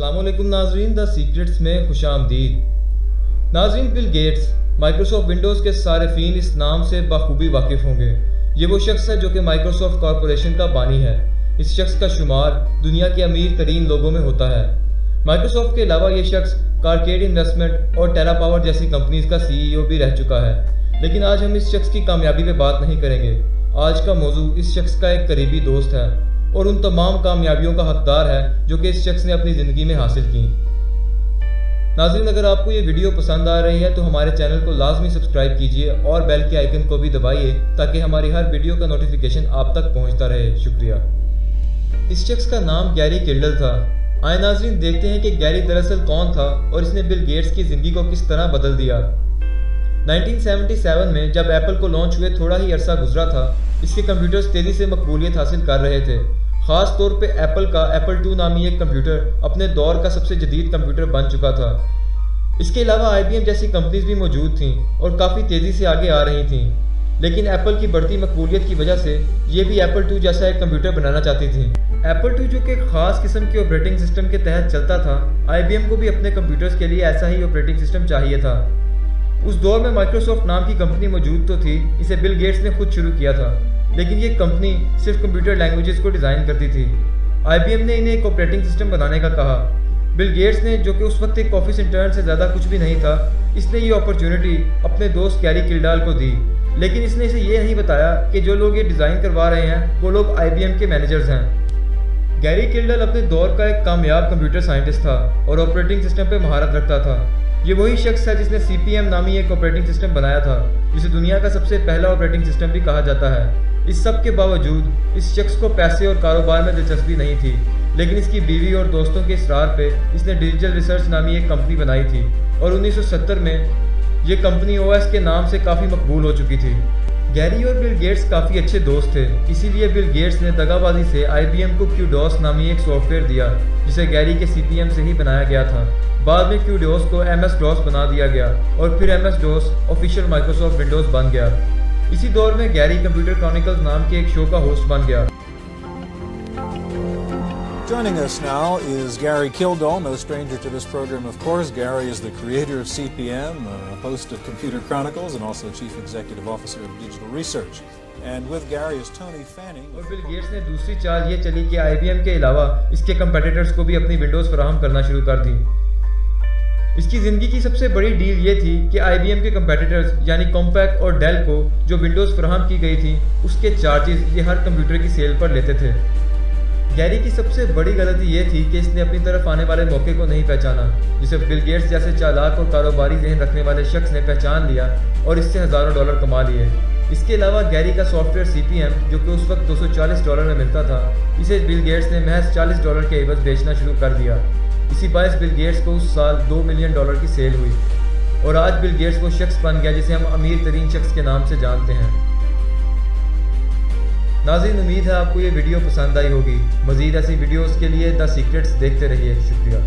अस्सलामुअलैकुम नाजरीन, the secrets में खुशामदीद। नाजरीन, बिल गेट्स माइक्रोसॉफ्ट विंडोज़ के सारिफीन इस नाम से बखूबी वाकिफ़ होंगे। ये वो शख्स है जो कि माइक्रोसॉफ्ट कॉरपोरेशन का बानी है। इस शख्स का शुमार दुनिया के अमीर तरीन लोगों में होता है। माइक्रोसॉफ्ट के अलावा ये शख्स कारकेड इन्वेस्टमेंट और टेरा पावर जैसी कंपनीज का CEO भी रह चुका है। लेकिन आज हम इस शख्स की कामयाबी पे बात नहीं करेंगे। आज का मौजू इस शख्स का एक करीबी दोस्त है और उन तमाम कामयाबियों का हकदार है जो कि इस शख्स ने अपनी ज़िंदगी में हासिल की। नाज़रीन, अगर आपको ये वीडियो पसंद आ रही है तो हमारे चैनल को लाजमी सब्सक्राइब कीजिए और बेल के आइकन को भी दबाइए ताकि हमारी हर वीडियो का नोटिफिकेशन आप तक पहुंचता रहे। शुक्रिया। इस शख्स का नाम गैरी किल्डल था। आए नाज़रीन, देखते हैं कि गैरी दरअसल कौन था और इसने बिल गेट्स की ज़िंदगी को किस तरह बदल दिया। 1977 में जब एप्पल को लॉन्च हुए थोड़ा ही अरसा गुजरा था, इसके कंप्यूटर्स तेज़ी से मकबूलियत हासिल कर रहे थे। ख़ास तौर पे एप्पल का एप्पल II नामी एक कंप्यूटर अपने दौर का सबसे जदीद कंप्यूटर बन चुका था। इसके अलावा IBM जैसी कंपनीज भी मौजूद थीं और काफ़ी तेज़ी से आगे आ रही थीं। लेकिन एप्पल की बढ़ती मकबूलियत की वजह से ये भी एप्पल II जैसा एक कंप्यूटर बनाना चाहती थी। एप्पल II जो कि एक ख़ास किस्म के ऑपरेटिंग सिस्टम के तहत चलता था, IBM को भी अपने कंप्यूटर्स के लिए ऐसा ही ऑपरेटिंग सिस्टम चाहिए था। उस दौर में माइक्रोसॉफ्ट नाम की कंपनी मौजूद तो थी, इसे बिल गेट्स ने खुद शुरू किया था, लेकिन ये कंपनी सिर्फ कंप्यूटर लैंग्वेजेस को डिज़ाइन करती थी। IBM ने इन्हें एक ऑपरेटिंग सिस्टम बनाने का कहा। बिल गेट्स ने, जो कि उस वक्त एक ऑफिस इंटर्न से ज़्यादा कुछ भी नहीं था, इसने ये अपॉर्चुनिटी अपने दोस्त गैरी किल्डाल को दी। लेकिन इसने इसे ये नहीं बताया कि जो लोग ये डिज़ाइन करवा रहे हैं वो लोग IBM के मैनेजर्स हैं। गैरी किल्डाल अपने दौर का एक कामयाब कंप्यूटर साइंटिस्ट था और ऑपरेटिंग सिस्टम पर महारत रखता था। ये वही शख्स है जिसने CP/M नामी एक ऑपरेटिंग सिस्टम बनाया था, जिसे दुनिया का सबसे पहला ऑपरेटिंग सिस्टम भी कहा जाता है। इस सब के बावजूद इस शख्स को पैसे और कारोबार में दिलचस्पी नहीं थी, लेकिन इसकी बीवी और दोस्तों के इसरार पे इसने डिजिटल रिसर्च नामी एक कंपनी बनाई थी और 1970 में ये कंपनी OS के नाम से काफ़ी मकबूल हो चुकी थी। गैरी और बिल गेट्स काफ़ी अच्छे दोस्त थे, इसीलिए बिल गेट्स ने दगाबाजी से IBM को QDOS नामी एक सॉफ्टवेयर दिया, जिसे गैरी के CP/M से ही बनाया गया था। बाद में QDOS को MS-DOS बना दिया गया और फिर MS-DOS ऑफिशियल माइक्रोसॉफ्ट विंडोज़ बन गया। इसी दौर में गैरी कंप्यूटर क्रॉनिकल्स नाम के एक शो का होस्ट बन गया। Joining us now is Gary Kildall, no stranger to this program, of course. Gary is the creator of CP/M, a host of Computer Chronicles, and also Chief Executive Officer of Digital Research. And with Gary is Tony Fanning. और Bill Gates ने दूसरी चाल ये चली कि IBM के अलावा इसके कंपेटिटर्स को भी अपनी विंडोज़ फराहम करना शुरू कर दी। इसकी ज़िंदगी की सबसे बड़ी डील ये थी कि IBM के कंपेटिटर्स यानी कॉम्पैक और डेल को जो विंडोज़ फराहम की गई थी उसके चार्जेस ये हर कंप्यूटर की सेल पर लेते थे। गैरी की सबसे बड़ी गलती ये थी कि इसने अपनी तरफ आने वाले मौके को नहीं पहचाना, जिसे बिल गेट्स जैसे चालाक और कारोबारी ज़हन रखने वाले शख्स ने पहचान लिया और इससे हज़ारों डॉलर कमा लिए। इसके अलावा गैरी का सॉफ्टवेयर CP/M, जो कि उस वक्त $240 में मिलता था, इसे बिल गेट्स ने महज $40 के एवज बेचना शुरू कर दिया। इसी बायस बिल गेट्स को उस साल $2 मिलियन की सेल हुई और आज बिल गेट्स वो शख्स बन गया जिसे हम अमीर तरीन शख्स के नाम से जानते हैं। नाज़रीन, उम्मीद है आपको ये वीडियो पसंद आई होगी। मज़ीद ऐसी वीडियोज़ के लिए द सीक्रेट्स देखते रहिए। शुक्रिया।